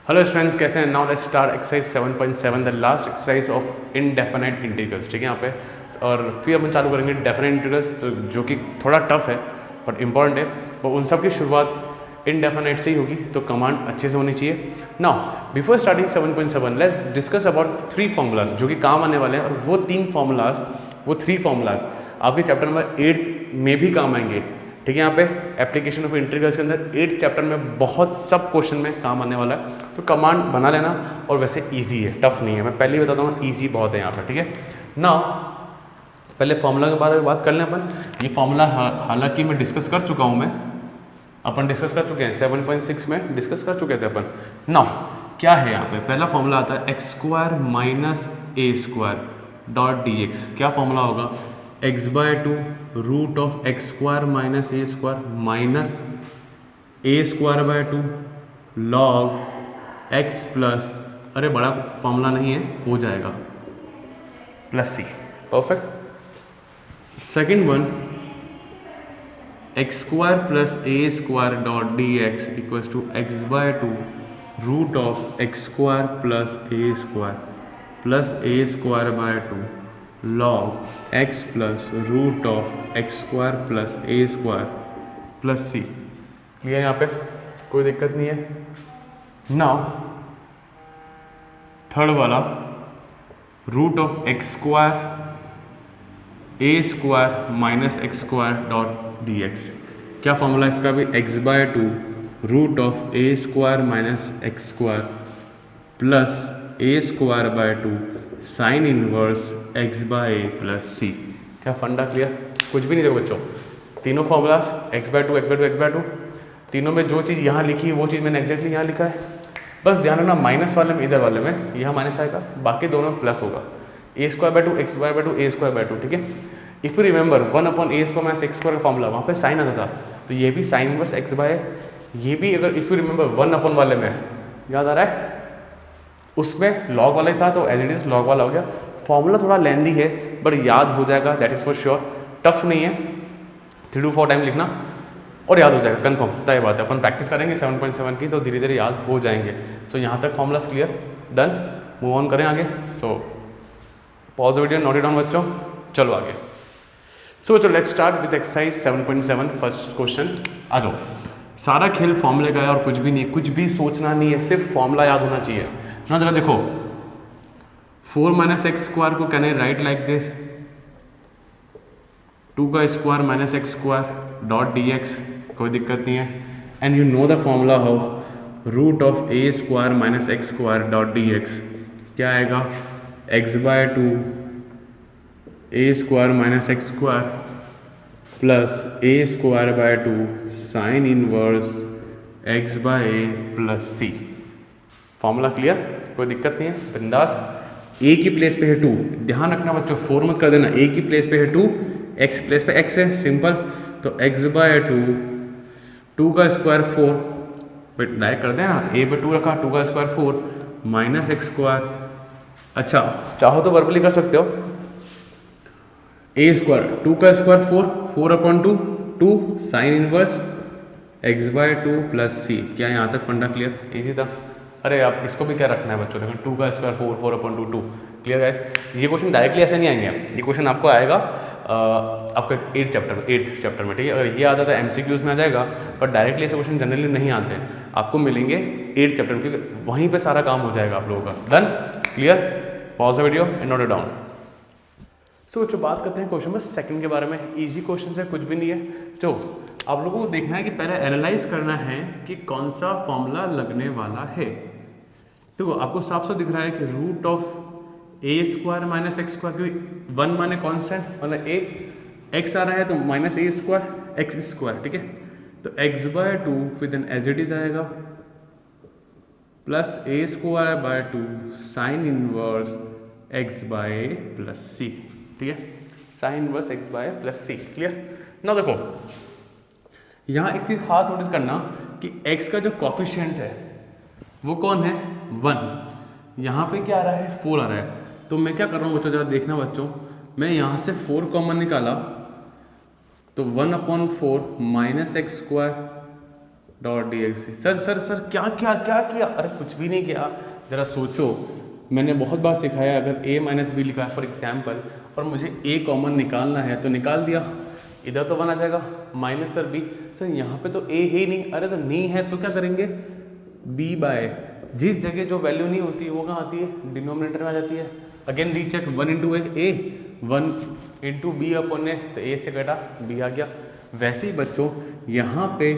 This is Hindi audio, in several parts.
हेलो स्टूडेंट्स, कैसे हैं? Now let's start exercise 7.7 the last exercise of indefinite integrals. ठीक है, यहाँ पे और फिर अपन चालू करेंगे डेफिनेट इंटीग्रल्स, जो कि थोड़ा टफ है बट इंपॉर्टेंट है। और उन सब की शुरुआत इनडेफिनाइट से ही होगी, तो कमांड अच्छे से होनी चाहिए। Now before starting 7.7 let's discuss about 3 formulas जो कि काम आने वाले हैं। और वो 3 फार्मूलाज आपके चैप्टर नंबर 8 में भी काम आएंगे। ठीक है, यहाँ पे एप्लीकेशन ऑफ इंटीग्रल्स के अंदर 8 चैप्टर में बहुत सब क्वेश्चन में काम आने वाला है, तो कमांड बना लेना। और वैसे इजी है, टफ नहीं है, मैं पहले ही बताता हूँ, इजी बहुत है यहाँ पे। ठीक है ना, पहले फॉर्मूला के बारे में बात कर लें अपन। ये फॉर्मूला हालांकि मैं डिस्कस कर चुका हूँ, अपन डिस्कस कर चुके हैं 7.6 में डिस्कस कर चुके थे अपन। नाउ क्या है यहाँ पे, पहला फॉर्मूला आता है x square minus a square dot d x. क्या फॉर्मूला होगा? X by two root of x square minus a square minus a square by two log x plus, अरे बड़ा फॉर्मूला नहीं है, हो जाएगा, plus c. Perfect. Second one, x square plus a square dot d x equals to x by two root of x square plus a square by two log x plus root of x square plus a square plus c. Clear? यहाँ पे कोई दिक्कत नहीं है। नाउ थर्ड वाला, root of x square a square minus x square dot d x. क्या फॉर्मूला इसका भी? X by two root of a square minus x square plus a square by two sine inverse x by a plus c. क्या फंडा क्लियर? कुछ भी नहीं देखो बच्चों, तीनों formulas x by two x by two x by to, तीनों में जो चीज़ यहाँ लिखी है वो चीज़ मैंने एग्जैक्टली यहाँ लिखा है। बस ध्यान रखना, माइनस वाले में, इधर वाले में यहाँ माइनस आएगा, बाकी दोनों में प्लस होगा। A square by two x square by two a square by two. ठीक है, if you remember 1 upon a square minus x square का फॉर्मूला, वहाँ पे साइन आता था, तो ये भी साइन इनवर्स एक्स बाय, ये भी अगर इफ़ यू रिमेंबर 1 अपॉन वाले में याद आ रहा है, उसमें लॉग वाला ही था, तो एज इट इज लॉग वाला हो गया। फॉर्मूला थोड़ा लेंदी है बट याद हो जाएगा, that is for sure. Tough नहीं है, 3 to 4 टाइम लिखना और याद हो जाएगा कंफर्म, तय बात है। अपन प्रैक्टिस करेंगे 7.7 की, तो धीरे धीरे याद हो जाएंगे। सो यहाँ तक formulas clear, done. Move on करें आगे। So pause video, note it down बच्चों, चलो आगे। सो बच्चों let's start with exercise 7.7 first question. आ जाओ, सारा खेल फॉर्मूले का है और कुछ भी नहीं, कुछ भी सोचना नहीं है, सिर्फ फॉर्मूला याद होना चाहिए ना। जरा देखो, 4 माइनस एक्स स्क्वायर को can I write like this, 2 का square minus x square dot d x, कोई दिक्कत नहीं है। And you know the formula of root of a square minus x square dot d x. क्या आएगा? X by two a square minus x square plus a square by two sine inverse x by a plus c. Formula clear, कोई दिक्कत नहीं है, बिंदास। ए की प्लेस पे है 2, ध्यान रखना बच्चों, 4 मत कर देना। ए की प्लेस पे है 2, एक्स प्लेस पे एक्स है, सिंपल। तो एक्स बाय टू, 2 का स्क्वायर 4, बट डायरेक्ट कर देना, ए पे 2 रखा, 2 का स्क्वायर 4 माइनस एक्स स्क्वायर। अच्छा, चाहो तो वर्बली कर सकते हो, ए स्क्वायर 2 का square 4 upon 2 2 sine inverse x by two plus c. क्या यहाँ तक फंडा क्लियर? इजी था। अरे आप इसको भी क्या रखना है बच्चों, देखो 2 का स्क्वायर 4 अपॉन 2 2। Clear guys? ये क्वेश्चन डायरेक्टली ऐसे नहीं आएंगे, ये क्वेश्चन आपको आएगा आपका 8th चैप्टर में। ठीक है, अगर ये आता था MCQs में आ जाएगा, पर डायरेक्टली ऐसे क्वेश्चन जनरली नहीं आते हैं, आपको मिलेंगे 8th चैप्टर में, क्योंकि वहीं पे सारा काम हो जाएगा आप लोगों का। Done? Clear? Pause the video and note it down. So जो बात करते हैं क्वेश्चन नंबर 2 के बारे में, इजी क्वेश्चन है, कुछ भी नहीं है। जो आप लोगों को देखना है कि पहले एनालाइज करना है कि कौन सा फॉर्मूला लगने वाला है। देखो आपको साफ साफ दिख रहा है कि root of a square minus x square, क्योंकि 1 माने कॉन्स्टेंट, मतलब ए एक्स आ रहा है तो minus a square x square. ठीक है, तो एक्स बाय टू फिर देन एज इट इज आएगा plus a square by two sine inverse x by plus c. ठीक है, sine inverse x by plus c. Clear ना? देखो यहाँ एक चीज खास नोटिस करना कि x का जो कॉफिशिएंट है वो कौन है? 1। यहाँ पे क्या आ रहा है? 4 आ रहा है। तो मैं क्या कर रहा हूँ बच्चों, जरा देखना बच्चों, मैं यहाँ से 4 कॉमन निकाला, तो 1 upon 4 minus x square dot d x. Sir क्या क्या क्या किया? अरे कुछ भी नहीं किया, ज़रा सोचो। मैंने बहुत बार सिखाया, अगर a माइनस बी लिखा है फॉर एग्जाम्पल और मुझे a कॉमन निकालना है तो निकाल दिया, इधर तो बना जाएगा माइनस सर बी। सर यहाँ पे तो a है ही नहीं, अरे तो नहीं है तो क्या करेंगे, b बाय जिस जगह जो वैल्यू नहीं होती है वो कहाँ आती है, डिनोमिनेटर में आ जाती है। अगेन रीचेक, 1 इंटू ए 1 इंटू बी अपन ए, तो a से घटा b आ गया। वैसे ही बच्चों यहाँ पे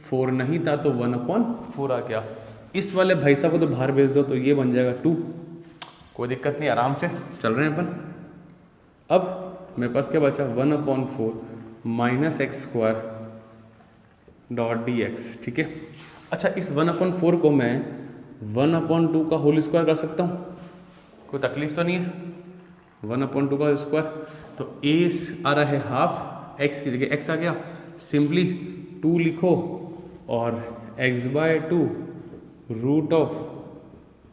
4 नहीं था तो 1/4 आ गया। इस वाले भाई साहब को तो बाहर भेज दो तो ये बन जाएगा 2, कोई दिक्कत नहीं, आराम से चल रहे हैं अपन। अब मेरे पास क्या बचा, 1/4 minus x square dot d x. ठीक है, अच्छा इस 1/4 को मैं 1/2 का होल स्क्वायर कर सकता हूँ, कोई तकलीफ तो नहीं है। 1/2 का स्क्वायर तो ए आ रहा है हाफ, एक्स की जगह एक्स आ गया, सिंपली 2 लिखो और x/2 रूट ऑफ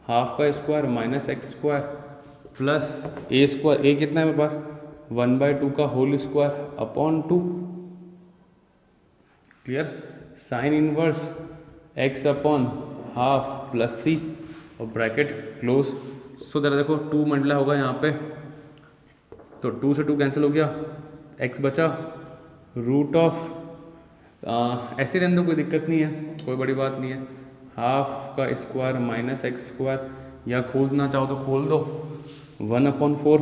हाफ का square minus x square plus a square, a कितना है मेरे पास 1/2 का whole square upon 2। Clear, sine inverse x upon half plus c और ब्रैकेट क्लोज। सो जरा देखो 2 मल्टीप्लाई होगा यहाँ पे तो 2 से 2 कैंसिल हो गया, x बचा रूट ऑफ ऐसे रहने दो, कोई दिक्कत नहीं है, कोई बड़ी बात नहीं है, हाफ का स्क्वायर माइनस एक्स स्क्वायर, या खोलना चाहो तो खोल दो 1/4।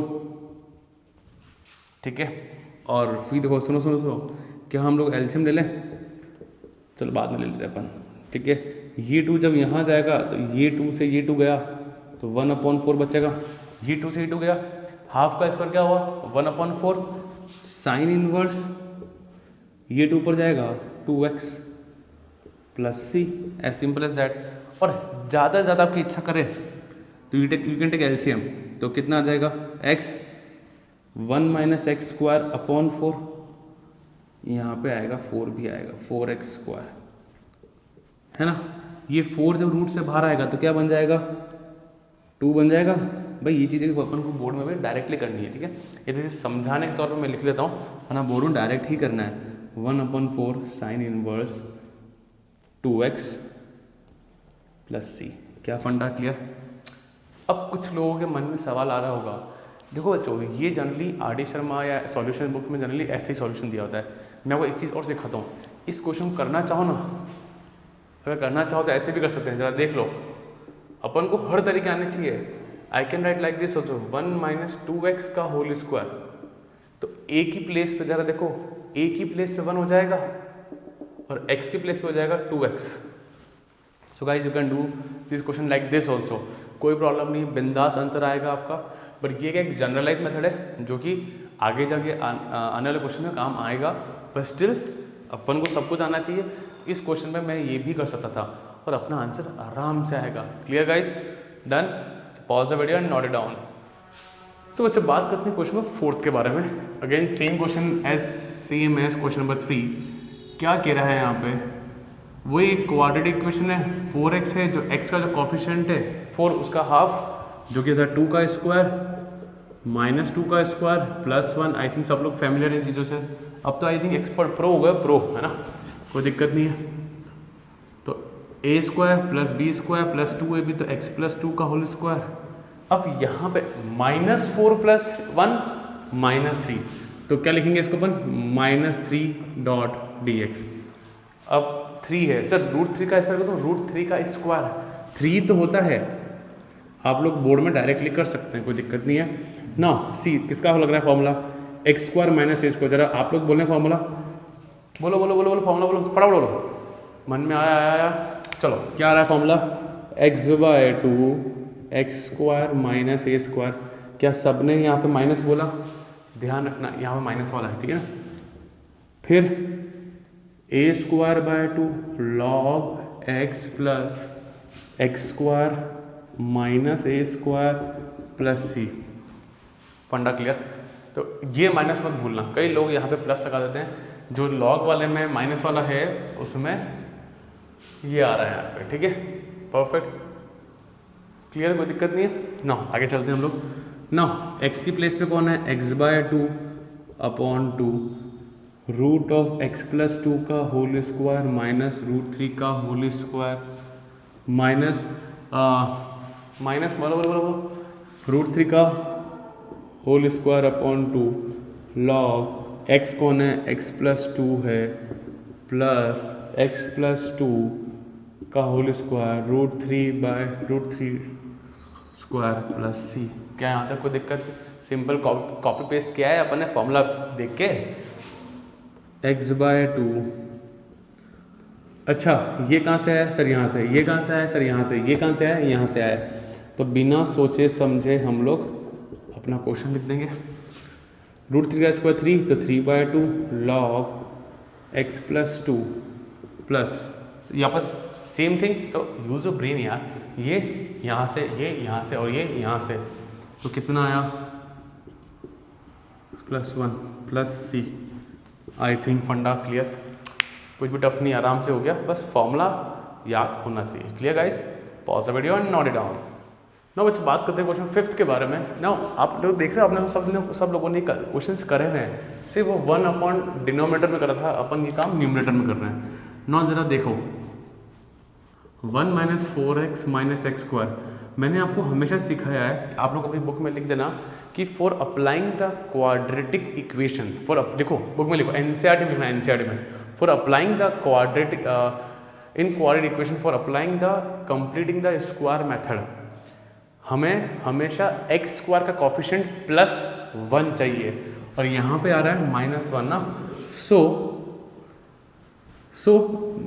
ठीक है, और फिर देखो सुनो सुनो सुनो, क्या हम लोग एलसीएम ले लें, चलो बाद में ले लेते हैं अपन। ठीक है, ये 2 जब यहाँ जाएगा तो ये 2 से ये 2 गया तो 1/4 बचेगा, ये 2 से ये 2 गया, हाफ का स्क्वायर क्या हुआ 1/4, साइन इनवर्स ये 2 पर जाएगा 2x plus c, as simple as that. और ज़्यादा से ज़्यादा आपकी इच्छा करे तो यू कैन टेक एलसीएम, तो कितना आ जाएगा x 1 minus x square upon 4, यहाँ पे आएगा 4 भी आएगा 4x स्क्वायर, है ना। ये 4 जब रूट से बाहर आएगा तो क्या बन जाएगा 2 बन जाएगा। भाई ये चीज़ें अपन को बोर्ड में भी डायरेक्टली करनी है, ठीक है, ये तो समझाने के तौर पर मैं लिख लेता हूँ, वरना बोर्ड में डायरेक्ट ही करना है। 1/4 sign inverse 2x plus c, क्या फंडा क्लियर। अब कुछ लोगों के मन में सवाल आ रहा होगा, देखो बच्चों ये जनरली आर.डी. शर्मा या सॉल्यूशन बुक में जनरली ऐसे ही सॉल्यूशन दिया होता है। मैं आपको एक चीज़ और सिखाता हूँ, इस क्वेश्चन को करना चाहो ना, अगर करना चाहो तो ऐसे भी कर सकते हैं, ज़रा देख लो, अपन को हर तरीके आने चाहिए। I can write like this also 1 minus 2x का होल स्क्वायर, तो a की प्लेस पे ज़रा देखो, a की प्लेस पे 1 हो जाएगा और x की प्लेस पे हो जाएगा 2x। So guys you can do this question like this also, कोई प्रॉब्लम नहीं, बिंदास आंसर आएगा आपका। बट ये एक जनरलाइज मेथड है जो कि आगे जाके आने वाले क्वेश्चन में काम आएगा, पर स्टिल अपन को सब कुछ आना चाहिए। इस क्वेश्चन में मैं ये भी कर सकता था और अपना आंसर आराम से आएगा। Clear guys, done, pause the video and note it down. So बच्चों बात करते हैं क्वेश्चन नंबर 4 के बारे में। Again same as question number 3। क्या कह रहा है यहाँ पे, वही एक क्वाड्रेटिक इक्वेशन है, 4x है, जो x का जो कॉफिशिएंट है 4, उसका हाफ जो कि था 2 का स्क्वायर माइनस 2 का स्क्वायर प्लस 1। आई थिंक सब लोग फैमिलियर इन चीज़ों से, अब तो आई थिंक एक्सपर्ट प्रो हो गए, प्रो है ना, कोई दिक्कत नहीं है। तो a square plus b square plus 2ab, तो x प्लस 2 का होल स्क्वायर। अब यहाँ पे -4 प्लस 1 -3, तो क्या लिखेंगे इसको अपन -3 डॉट डी एक्स। अब 3 है सर, √3 का स्क्वायर तो √3 का स्क्वायर 3 तो होता है, आप लोग बोर्ड में डायरेक्टली कर सकते हैं, कोई दिक्कत नहीं है ना। सी किसका लग रहा है formula, x square minus a square. जरा आप लोग बोलें फॉर्मूला, बोलो बोलो बोलो बोलो फॉर्मूला बोलो, फटाफट बोलो, मन में आया। चलो क्या आ रहा है formula, x/2 x square minus a square. क्या सब ने यहाँ पे माइनस बोला, ध्यान रखना यहाँ पे माइनस वाला है, ठीक है ना। फिर a²/2 log x plus x square minus a square plus c, funda clear. तो ये माइनस मत भूलना, कई लोग यहाँ पे प्लस लगा देते हैं, जो लॉग वाले में माइनस वाला है उसमें ये आ रहा है यहाँ पे, ठीक है, परफेक्ट क्लियर, कोई दिक्कत नहीं है ना। आगे चलते हैं हम लोग ना। x की प्लेस पे कौन है, x/2 upon 2 root of x plus two का whole square minus root three का होल स्क्वायर माइनस माइनस बराबर रूट थ्री का whole square upon two log x कौन है, एक्स प्लस टू है, प्लस एक्स प्लस टू का whole square root three square plus c. क्या यहाँ तक कोई दिक्कत? सिंपल कॉपी पेस्ट किया है अपन ने फॉर्मूला देख के, एक्स बाय टू। अच्छा ये कहाँ से आया सर? यहाँ से। ये कहाँ से आया सर? यहाँ से। ये कहाँ से आया? यहाँ से आया। तो बिना सोचे समझे हम लोग अपना क्वेश्चन लिख देंगे। रूट थ्री का स्क्वायर थ्री, तो three by two log x plus two plus यहाँ पर सेम थिंग, तो यूज ऑफ ब्रेन यार। ये यहाँ से, ये यहाँ से और ये यहाँ से, तो कितना आया? Plus one plus c. I think funda clear, कुछ भी टफ नहीं, आराम से हो गया। बस फॉर्मूला याद होना चाहिए। Clear guys? Pause the video and note it down. ना बच्चों बात करते हैं क्वेश्चन फिफ्थ के बारे में। ना आप लोग देख रहे हो, आपने सब लोगों ने क्वेश्चंस करे हुए हैं, सिर्फ वो वन अपॉन डिनोमिनेटर में करा था, अपन ये काम न्यूमरेटर में कर रहे हैं। ना जरा देखो, one minus four x minus x square, मैंने आपको हमेशा सिखाया है, आप लोग अपनी बुक में लिख देना कि for applying the quadratic equation, देखो बुक में लिखो, एनसीईआरटी में लिखना, एनसीईआरटी में, for applying the quadratic in quadratic equation for applying the completing the square method, हमें हमेशा एक्स स्क्वायर का कॉफिशिएंट प्लस वन चाहिए, और यहाँ पे आ रहा है माइनस वन ना। सो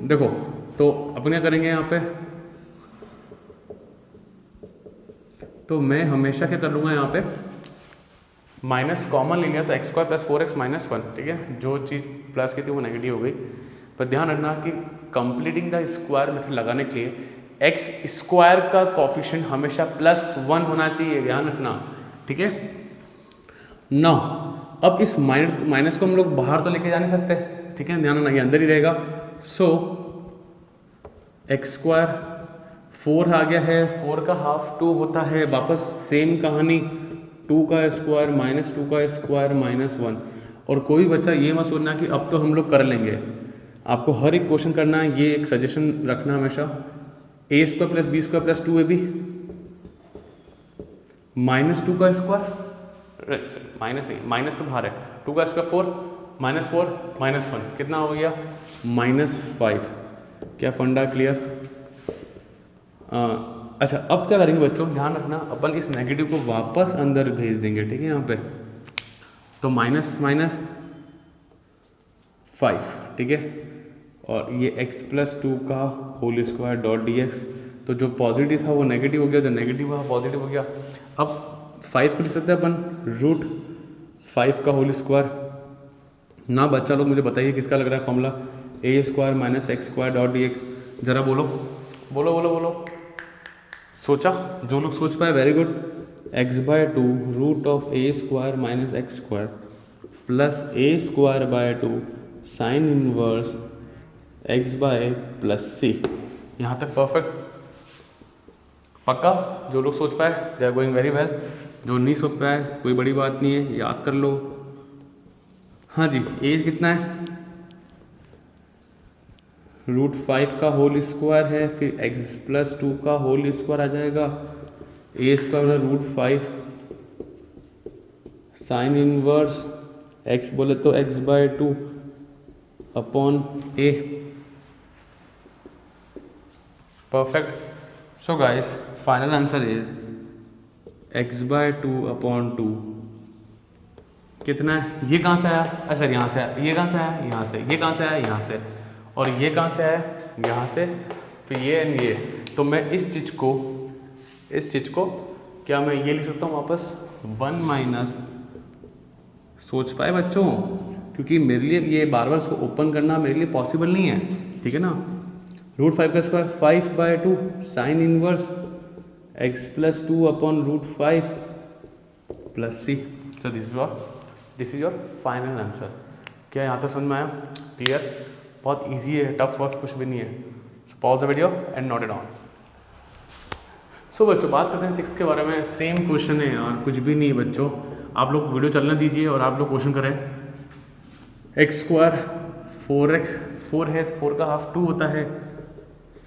देखो, तो अपन क्या करेंगे यहाँ पे, तो मैं हमेशा क्या कर लूँगा, यहाँ पे माइनस कॉमन ले लिया, तो x square plus four x minus one. ठीक है, जो चीज़ प्लस की थी वो नेगेटिव हो गई। पर ध्यान रखना कि कंप्लीटिंग द स्क्वायर मेथड लगाने के लिए एक्स स्क्वायर का कॉफिशिएंट हमेशा प्लस वन होना चाहिए, ध्यान रखना। ठीक है ना। अब इस माइनस को हम लोग बाहर तो लेके जा नहीं सकते, ठीक है, ध्यान रखना, ये अंदर ही रहेगा। सो एक्स स्क्वायर फोर आ गया है, फोर का हाफ टू होता है, वापस सेम कहानी, टू का स्क्वायर माइनस टू का स्क्वायर माइनस वन। और कोई बच्चा ये मत सोचना कि अब तो हम लोग कर लेंगे, आपको हर एक क्वेश्चन करना है, ये एक सजेशन रखना हमेशा, a square plus b square plus two a b minus two का स्क्वायर, माइनस नहीं, माइनस तो बाहर है, टू का स्क्वायर फोर माइनस वन, कितना हो गया? Minus five. क्या फंडा क्लियर? अच्छा अब क्या करेंगे बच्चों, ध्यान रखना, अपन इस नेगेटिव को वापस अंदर भेज देंगे। ठीक है, यहाँ पे तो माइनस माइनस फाइव, ठीक है, और ये x प्लस टू का whole square dot d x, तो जो पॉजिटिव था वो नेगेटिव हो गया, जो नेगेटिव हुआ पॉजिटिव हो गया। अब फाइव को लिख सकते हैं अपन रूट फाइव का होल स्क्वायर ना। बच्चा लोग मुझे बताइए किसका लग रहा है formula, a square minus x square dot d x, जरा बोलो बोलो बोलो बोलो। सोचा, जो लोग सोच पाए very good. X by two root of a square minus x square plus a square by two sine inverse x by plus c. यहाँ तक परफेक्ट पक्का? जो लोग सोच पाए they are going very well, जो नहीं सोच पाए कोई बड़ी बात नहीं है, याद कर लो। हाँ जी, एज कितना है? रूट फाइव का होल स्क्वायर है, फिर एक्स प्लस टू का होल स्क्वायर आ जाएगा, a square root five sine inverse x बोले तो x by two upon a. Perfect. So guys final answer is x by two upon two कितना है? ये कहाँ से आया? अच्छा यहाँ से आया। ये कहाँ से आया? यहाँ से। ये कहाँ से आया? यहाँ से। और ये कहाँ से आया? यहाँ से। फिर ये एंड ये, तो मैं इस चीज़ को क्या मैं ये लिख सकता हूँ वापस, वन माइनस, सोच पाए बच्चों, क्योंकि मेरे लिए ये बार बार इसको ओपन करना मेरे लिए पॉसिबल नहीं है, ठीक है ना। रूट फाइव का square five by two sine inverse x plus two upon root five plus c. So this is your final answer. क्या यहाँ तक समझ में आया? क्लियर? बहुत इजी है, टफ वर्क कुछ भी नहीं है। So pause the video and note it down. So बच्चों बात करते हैं सिक्स्थ के बारे में। सेम क्वेश्चन है यार, कुछ भी नहीं है बच्चों, आप लोग वीडियो चलने दीजिए और आप लोग क्वेश्चन करें। एक्स स्क्वायर 4x 4 है तो 4 का हाफ 2 होता है,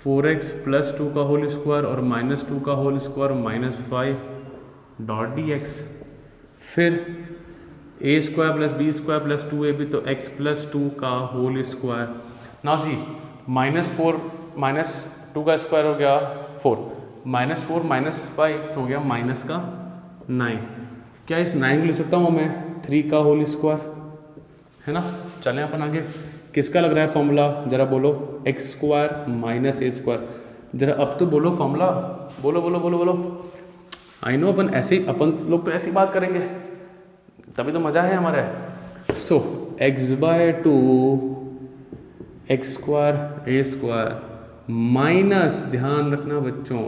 4x प्लस 2 का होल स्क्वायर और माइनस 2 का whole square -5 dot d x. फिर a square plus b square plus 2ab तो x प्लस 2 का होल स्क्वायर। ना जी -4 -2 का स्क्वायर हो गया 4, -4 -5 तो हो गया माइनस का 9। क्या इस 9 को लिख सकता हूँ मैं 3 का होल स्क्वायर, है ना। चलें अपन आगे, किसका लग रहा है फॉर्मूला, जरा बोलो। X square minus a square, जरा अब तो बोलो फॉर्मूला, बोलो बोलो बोलो बोलो। आई नो अपन ऐसे ही, अपन लोग तो ऐसी बात करेंगे तभी तो मज़ा है हमारे। So x by 2 x square a square minus, ध्यान रखना बच्चों,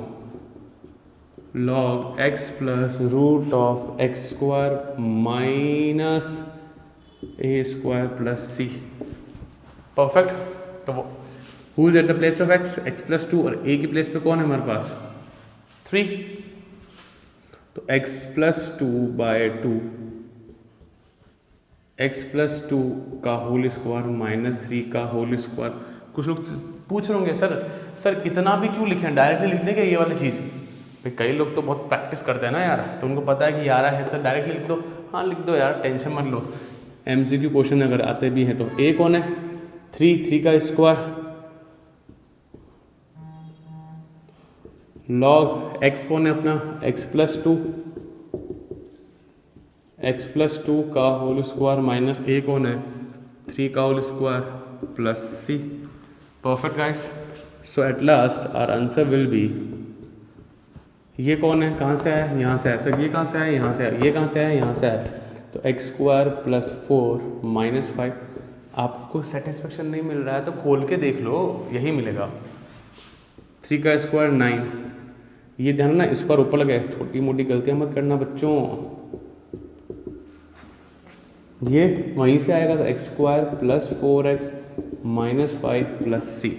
log x plus root of x square minus a square plus c. Perfect. तो वो who is at the place of x, x plus 2 और ए की प्लेस पे कौन है हमारे पास 3, तो x plus 2 by 2 x plus 2 का होल स्क्वायर माइनस 3 का होल स्क्वायर। कुछ लोग पूछ रहे होंगे सर इतना भी क्यों लिखें, डायरेक्टली लिख देंगे ये वाली चीज़। भाई कई लोग तो बहुत प्रैक्टिस करते हैं ना यार, तो उनको पता है कि यार है सर डायरेक्टली लिख दो। हाँ लिख दो यार, टेंशन मत लो, एमसीक्यू क्वेश्चन अगर आते भी हैं तो। ए कौन है 3 का स्क्वायर, लॉग एक्स कौन है अपना एक्स प्लस 2 का होल स्क्वायर माइनस ए कौन है 3 का whole square plus c. Perfect guys. So at last our answer will be, ये कौन है, कहाँ से आया, यहाँ से आया। सर ये कहाँ से आया, यहाँ से आया। ये कहाँ से आया, यहाँ से आया। तो एक्स स्क्वायर प्लस 4 माइनस 5। आपको सेटिस्फेक्शन नहीं मिल रहा है तो खोल के देख लो, यही मिलेगा। 3 का स्क्वायर 9, ये ध्यान ना स्क्वायर ऊपर लगे, छोटी मोटी गलतियाँ मत करना बच्चों, ये वहीं से आएगा। तो x square plus 4x minus 5 plus c.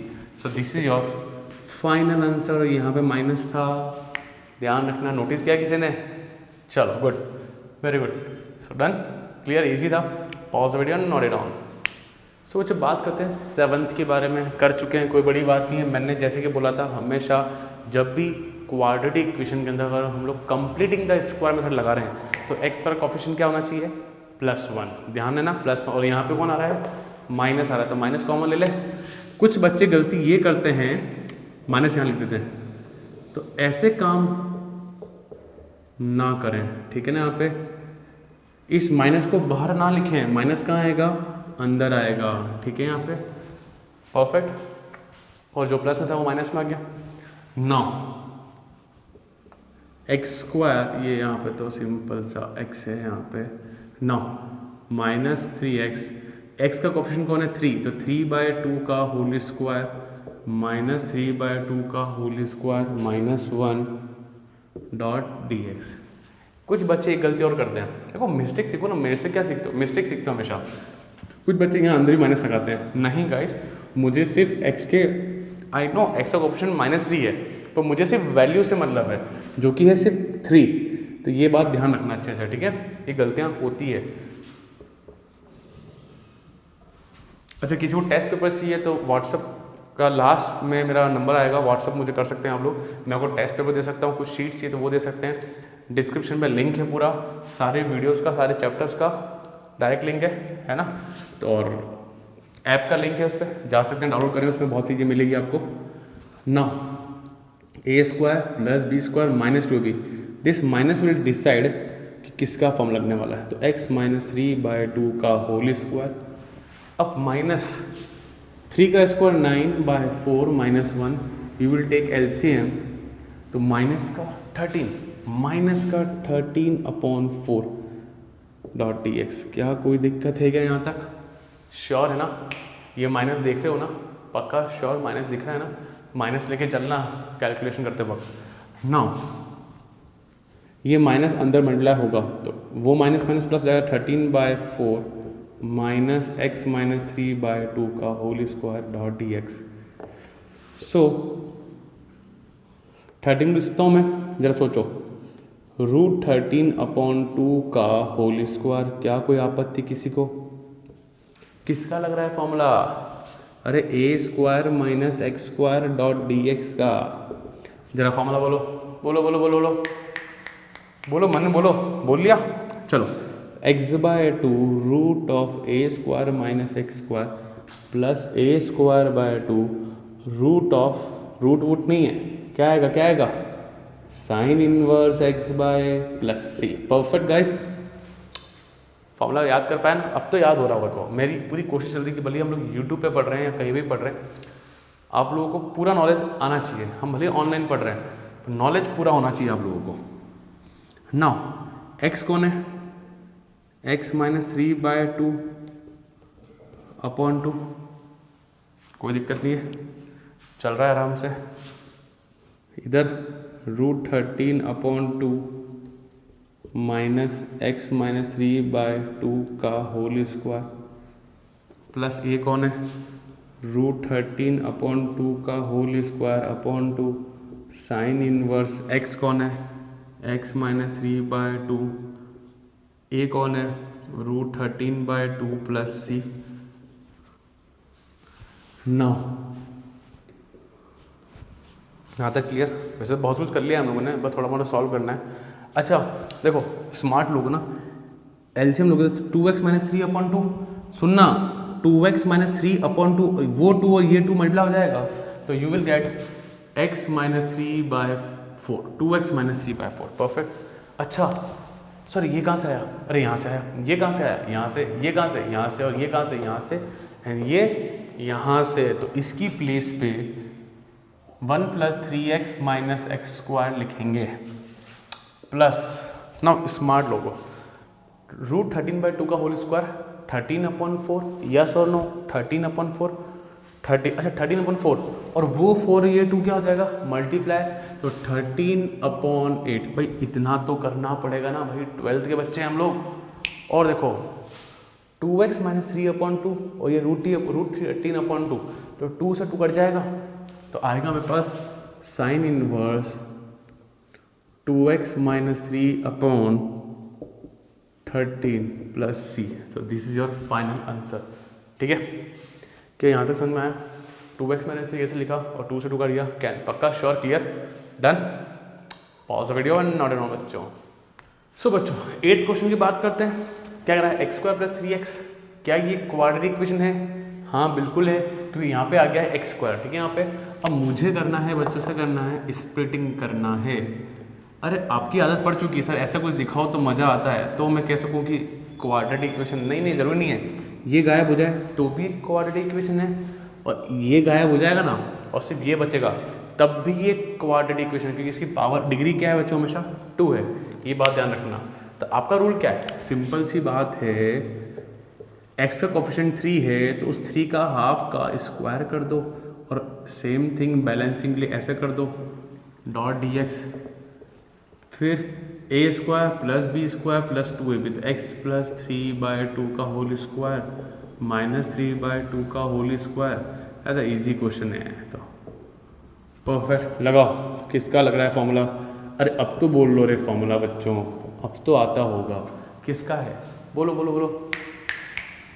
So this is your final answer. यहाँ पे माइनस था, ध्यान रखना, नोटिस किया किसी ने। चलो good, very good. So done, clear, easy था। Pause video, note it down. So बच्चों बात करते हैं 7th के बारे में, कर चुके हैं, कोई बड़ी बात नहीं है। मैंने जैसे कि बोला था, हमेशा जब भी क्वाड्रेटिक इक्वेशन के अंदर अगर हम लोग कंप्लीटिंग द स्क्वायर मेथड लगा रहे हैं तो एक्स का कोफिशिएंट क्या होना चाहिए +1। ध्यान है ना, +1। और यहाँ पे कौन आ रहा है माइनस आ रहा है, तो माइनस कॉमन ले ले। कुछ बच्चे गलती ये करते हैं, माइनस यहाँ लिख देते हैं, तो ऐसे काम ना करें, ठीक है ना। यहाँ पे इस माइनस को बाहर ना लिखें, माइनस कहाँ आएगा अंदर आएगा, ठीक है यहाँ पे। परफेक्ट। और जो प्लस में था वो माइनस में आ गया। 9 एक्स स्क्वायर, ये यहाँ पे तो सिंपल सा एक्स है यहाँ पे, 9 माइनस 3x, एक्स का कोफिशिएंट कौन है 3, तो 3/2 का होल स्क्वायर माइनस 3/2 का whole square minus 1 dot dx। कुछ बच्चे एक गलती और करते हैं, देखो मिस्टेक सीखो ना, मेरे से क्या सीखते हो, मिस्टेक सीखते हो हमेशा। कुछ बच्चे यहाँ अंदर ही माइनस लगाते हैं। नहीं गाइस, मुझे सिर्फ x के, आई नो x का कोफिशिएंट -3 है, पर मुझे सिर्फ वैल्यू से मतलब है, जो कि है सिर्फ 3। तो ये बात ध्यान रखना अच्छे से, ठीक है, ये गलतियाँ होती है। अच्छा, किसी को टेस्ट पेपर चाहिए तो व्हाट्सअप का लास्ट में मेरा नंबर आएगा, व्हाट्सअप मुझे कर सकते हैं आप लोग। मैं आपको टेस्ट पेपर दे सकता हूँ, कुछ शीट्स चाहिए तो वो दे सकते हैं। डिस्क्रिप्शन में लिंक है पूरा, सारे वीडियोस का, सारे चैप्टर्स का डायरेक्ट लिंक है ना। तो और ऐप का लिंक है, उस पर जा सकते हैं, डाउनलोड करें, उसमें बहुत चीज़ें मिलेगी आपको ना। A square plus b square minus 2b, this minus will decide कि किसका फॉर्म लगने वाला है। तो x माइनस 3/2 का होल स्क्वायर, अब माइनस 3 का square 9/4 minus 1, you will take LCM, तो माइनस का 13/4 डॉट dx। क्या कोई दिक्कत है क्या यहाँ तक? श्योर है ना, ये माइनस देख रहे हो ना, पक्का श्योर माइनस दिख रहा है ना, माइनस लेके चलना कैलकुलेशन करते वक्त। नाउ ये माइनस अंदर मल्टीप्लाई होगा तो वो माइनस माइनस प्लस जाएगा, 13/4 माइनस x माइनस 3/2 का होल स्क्वायर डॉट dx। सो 13 लिख सकता हूँ मैं, जरा सोचो, √13/2 का होल स्क्वायर। क्या कोई आपत्ति किसी को? किसका लग रहा है फॉर्मूला? अरे a square minus x square dot d x का। जरा फॉर्मूला बोलो बोलो बोलो बोलो बोलो बोलो, मन बोलो, बोल लिया? चलो, x by two root of a square minus x square plus a square by two root of, root वूट नहीं है, क्या आएगा क्या आएगा, sine inverse x by plus c. Perfect guys, formula याद कर पाया ना? अब तो याद हो रहा होगा। मेरी पूरी कोशिश चल रही कि भले हम लोग यूट्यूब पे पढ़ रहे हैं या कहीं भी पढ़ रहे हैं, आप लोगों को पूरा नॉलेज आना चाहिए। हम भले ऑनलाइन पढ़ रहे हैं, नॉलेज पूरा होना चाहिए आप लोगों को। नाउ एक्स कौन है? एक्स माइनस 3/2 अपॉन 2, कोई दिक्कत नहीं है, चल रहा है आराम से। इधर √13/2 माइनस एक्स माइनस 3/2 का होल स्क्वायर प्लस ये कौन है? √13/2 का whole square upon 2 sine inverse x कौन है? एक्स माइनस 3/2, ए कौन है? √13/2 प्लस सी। नाउ यहाँ तक क्लियर? वैसे बहुत कुछ कर लिया हम लोगों ने, बस थोड़ा मोड़ा सॉल्व करना है। अच्छा देखो, स्मार्ट लोग ना एलसीएम लोग 2x माइनस 3/2, सुनना 2x माइनस 3/2, वो 2 और ये 2 मल्टीप्लाई हो जाएगा, तो you will get x minus 3/4, 2x minus 3/4। Perfect. अच्छा सर ये कहाँ से आया? अरे यहाँ से आया। ये कहाँ से आया? यहाँ से। ये कहाँ से? यहाँ से। और ये कहाँ से? यहाँ से। एंड ये यहाँ से। तो इसकी प्लेस पे 1 + 3x माइनस एक्स स्क्वायर लिखेंगे प्लस, नाउ स्मार्ट लोगो, √13/2 का होल स्क्वायर 13/4, यस और नो? 13/4, 30, अच्छा 13/4, और वो 4 ये 2 क्या हो जाएगा? मल्टीप्लाई, तो 13/8। भाई इतना तो करना पड़ेगा ना भाई, 12th के बच्चे हैं हम लोग। और देखो 2x माइनस 3/2 और ये √13/2, तो 2 से 2 कट जाएगा, तो आएगा मेरे पास sine inverse 2x minus 3/13 plus c. So this is your final answer. ठीक है, क्या यहाँ तक समझ में आया? 2x माइनस 3 कैसे लिखा और 2 से 2 का लिया? क्या पक्का? Sure? Clear? Done? Pause the video and note down बच्चों। सो बच्चों 8th क्वेश्चन की बात करते हैं। क्या कह रहा है? x² + 3x, क्या ये क्वाड्रेटिक इक्वेशन है? हाँ बिल्कुल है, क्योंकि यहाँ पे आ गया है x²। ठीक है, यहाँ पे अब मुझे करना है बच्चों से, करना है स्प्लिटिंग करना है। अरे आपकी आदत पड़ चुकी है सर, ऐसा कुछ दिखाओ तो मज़ा आता है, तो मैं कह सकूँ कि क्वाड्रेटिक इक्वेशन। नहीं ज़रूरी नहीं है ये गायब हो जाए तो भी क्वाड्रेटिक इक्वेशन है, और ये गायब हो जाएगा ना और सिर्फ ये बचेगा तब भी ये क्वाड्रेटिक इक्वेशन, क्योंकि इसकी पावर डिग्री क्या है बच्चों? हमेशा 2 है, ये बात ध्यान रखना। तो आपका रूल क्या है? सिंपल सी बात है, x का कोफिशिएंट 3 है तो उस 3 का हाफ का स्क्वायर कर दो, और सेम थिंग बैलेंसिंगली ऐसे कर दो, डॉट dx, फिर a² + b² + 2ab, with x + 3/2 का होल स्क्वायर माइनस 3/2 का होल स्क्वायर। ऐसा इजी क्वेश्चन है तो परफेक्ट। लगाओ, किसका लग रहा है फॉर्मूला? अरे अब तो बोल लो रे फॉर्मूला बच्चों, अब तो आता होगा। किसका है? बोलो बोलो बोलो,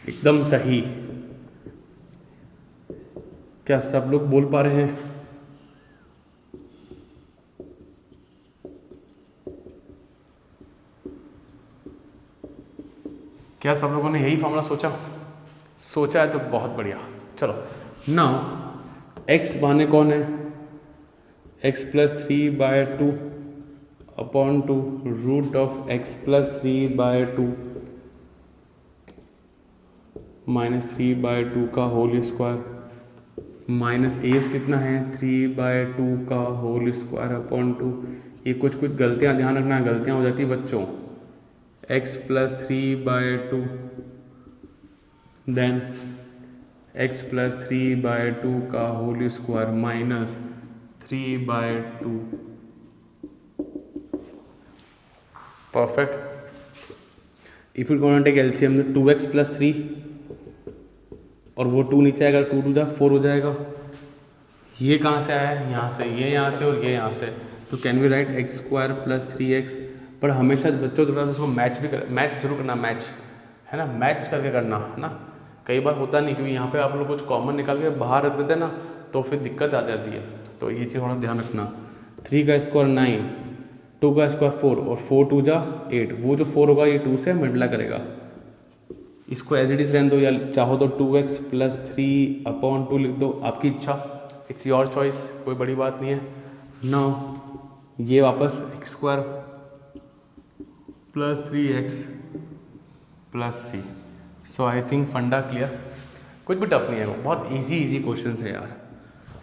एकदम सही। क्या सब लोग बोल पा रहे हैं? क्या सब लोगों ने यही फॉर्मूला सोचा? सोचा है तो बहुत बढ़िया। चलो नाउ x माने कौन है? x + 3/2 upon 2 root of x + 3/2 minus 3/2 का होल स्क्वायर माइनस एस कितना है? 3/2 का होल स्क्वायर अपॉन 2। ये कुछ गलतियाँ ध्यान रखना, गलतियाँ हो जाती है बच्चों। x + 3/2 देन x + 3/2 का whole square minus 3/2। Perfect. If you gonna take LCM, 2x + 3 और वो 2 नीचे आएगा, 2 × 4 हो जाएगा। ये कहाँ से आया है? यहाँ से। ये यहाँ से और ये यहाँ से, तो can we write x² + 3x। पर हमेशा बच्चों थोड़ा सा उसको मैच भी कर, मैच जरूर करना, मैच है ना, मैच करके करना है ना। कई बार होता नहीं, क्योंकि यहाँ पे आप लोग कुछ कॉमन निकाल के बाहर रख देते हैं ना, तो फिर दिक्कत आ जाती है। तो ये चीज़ थोड़ा ध्यान रखना। 3 का स्क्वायर 9, 2 का स्क्वायर 4 और 4 2 जा 8। वो जो 4 होगा ये 2 से मल्टीप्लाई करेगा। इसको एज इट इज़ रहने दो, या चाहो तो 2x + 3/2 लिख दो, आपकी इच्छा, इट्स योर चॉइस, कोई बड़ी बात नहीं है। नाउ ये वापस x² + 3x + c। सो आई थिंक फंडा क्लियर, कुछ भी टफ नहीं है, वो बहुत इजी क्वेश्चन है यार,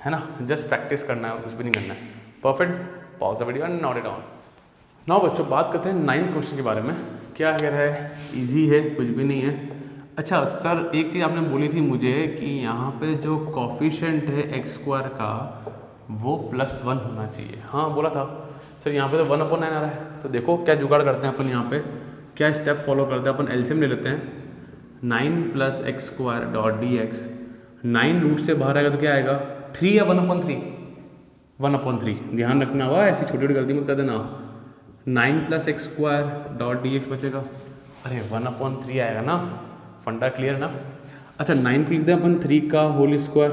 है ना। जस्ट प्रैक्टिस करना है और कुछ भी नहीं करना है। Perfect. Pause the video and note it down. Now बच्चों बात करते हैं 9th क्वेश्चन के बारे में। क्या कह रहा है? इजी है, कुछ भी नहीं है। अच्छा सर, एक चीज़ आपने बोली थी मुझे कि यहाँ पे जो कॉफिशेंट है x² का वो +1 होना चाहिए। हाँ बोला था सर, यहाँ पे तो 1/9 आ रहा है। तो देखो क्या जुगाड़ करते हैं अपन, यहाँ पे क्या स्टेप फॉलो करते हैं अपन। एलसीएम ले लेते हैं। 9 + x² dx। 9 रूट से बाहर आएगा तो क्या आएगा? 3 या 1/3? 1/3। ध्यान रखना हुआ, ऐसी छोटी छोटी गलती मत कर देना। 9 + x² dx बचेगा। अरे 1/3 आएगा ना। फंडा क्लियर ना। अच्छा 9 को लिख दें अपन 3 का होल स्क्वायर।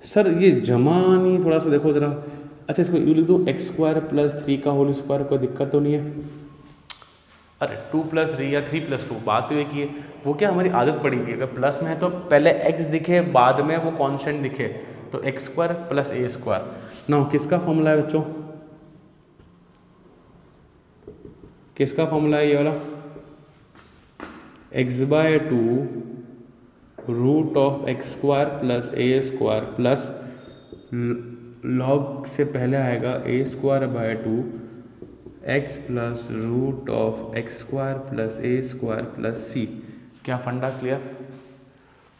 सर ये जमा नहीं, थोड़ा सा देखो ज़रा। अच्छा इसको यू लिख दो x² + 3 का होल स्क्वायर, कोई दिक्कत तो नहीं है? अरे 2 + 3 या 3 + 2, बात तो एक ही है। वो क्या हमारी आदत पड़ी हुई है, अगर प्लस में है तो पहले x दिखे बाद में वो कांस्टेंट दिखे, तो x² + a²। नाउ किसका फॉर्मूला है बच्चों? किसका फॉर्मूला है ये वाला? x/2 √(x² + a²) log से पहले आएगा a²/2 x + √(x² + a² + c। क्या फंडा क्लियर?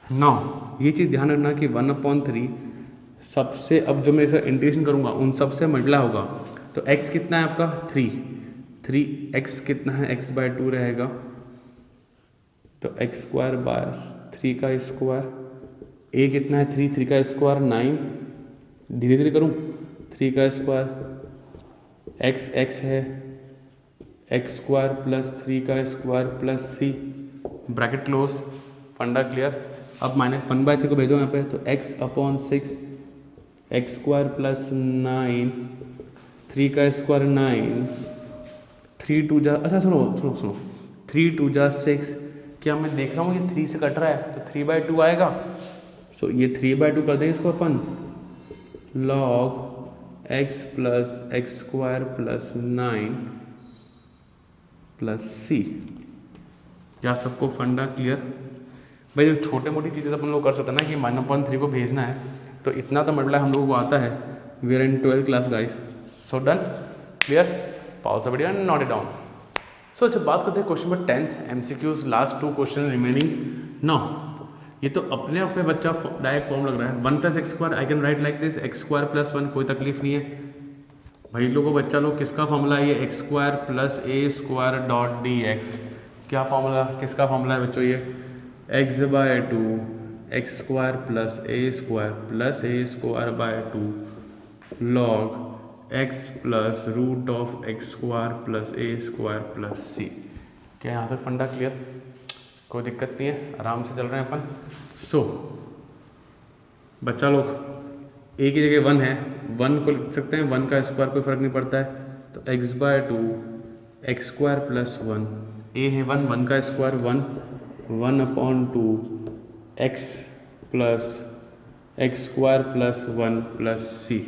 नाउ ये चीज़ ध्यान रखना कि 1/3 सबसे, अब जो मैं इसे इंटीग्रेशन करूँगा उन सब से मल्टीप्लाई होगा। तो x कितना है आपका? 3x कितना है? x/2 रहेगा, तो x² / 3 का स्क्वायर। a कितना है? 3 का स्क्वायर 9, धीरे धीरे करूँ। 3 का स्क्वायर, x है x² + 3 का स्क्वायर + c, ब्रैकेट क्लोज। फंडा क्लियर। अब -1/3 को भेजो यहाँ पे, तो x/6 x² + 9, 3 का स्क्वायर 9, 3 2 जा, अच्छा सुनो 3 2 जा 6। क्या मैं देख रहा हूँ ये 3 से कट रहा है, तो 3/2 आएगा। सो ये 3/2 कर देंगे इसको अपन। log x + x² + 9 + c। क्या सबको फंडा क्लियर? भाई जो छोटे मोटी चीज़ें अपन लोग कर सकते हैं ना, कि -1/3 को भेजना है, तो इतना तो मल्टीप्लाई हम लोगों को आता है। We are in 12th class guys. So done, clear. Pause the video and note it down. So जब बात करते हैं question number 10th MCQs, last 2 question remaining. No ये तो अपने आप में बच्चा डायरेक्ट फॉर्म लग रहा है। 1 + x² I can write like this, x² + 1, कोई तकलीफ नहीं है भाई लोगों। बच्चा लोग किसका फॉर्मूला है ये? x² + a² dx। क्या फॉर्मूला, किसका फॉर्मूला है बच्चों ये? x/2 x² + a² + a²/2 log x + √(x² + a² + c। क्या यहाँ तक फंडा क्लियर? कोई दिक्कत नहीं है, आराम से चल रहे हैं अपन। सो बच्चा लोग a की जगह 1 है, 1 को लिख सकते हैं, 1 का स्क्वायर कोई फर्क नहीं पड़ता है, तो x/2 x² + 1, a है 1, 1 का स्क्वायर 1, 1/2 x + x² + 1 + c।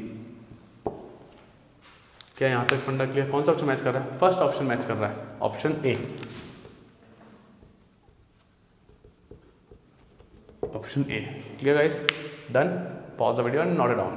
क्या यहाँ तक फंडा क्लियर? कौन सा ऑप्शन मैच कर रहा है? फर्स्ट ऑप्शन मैच कर रहा है, option A. Option A clear guys? Done. Pause the video and note it down.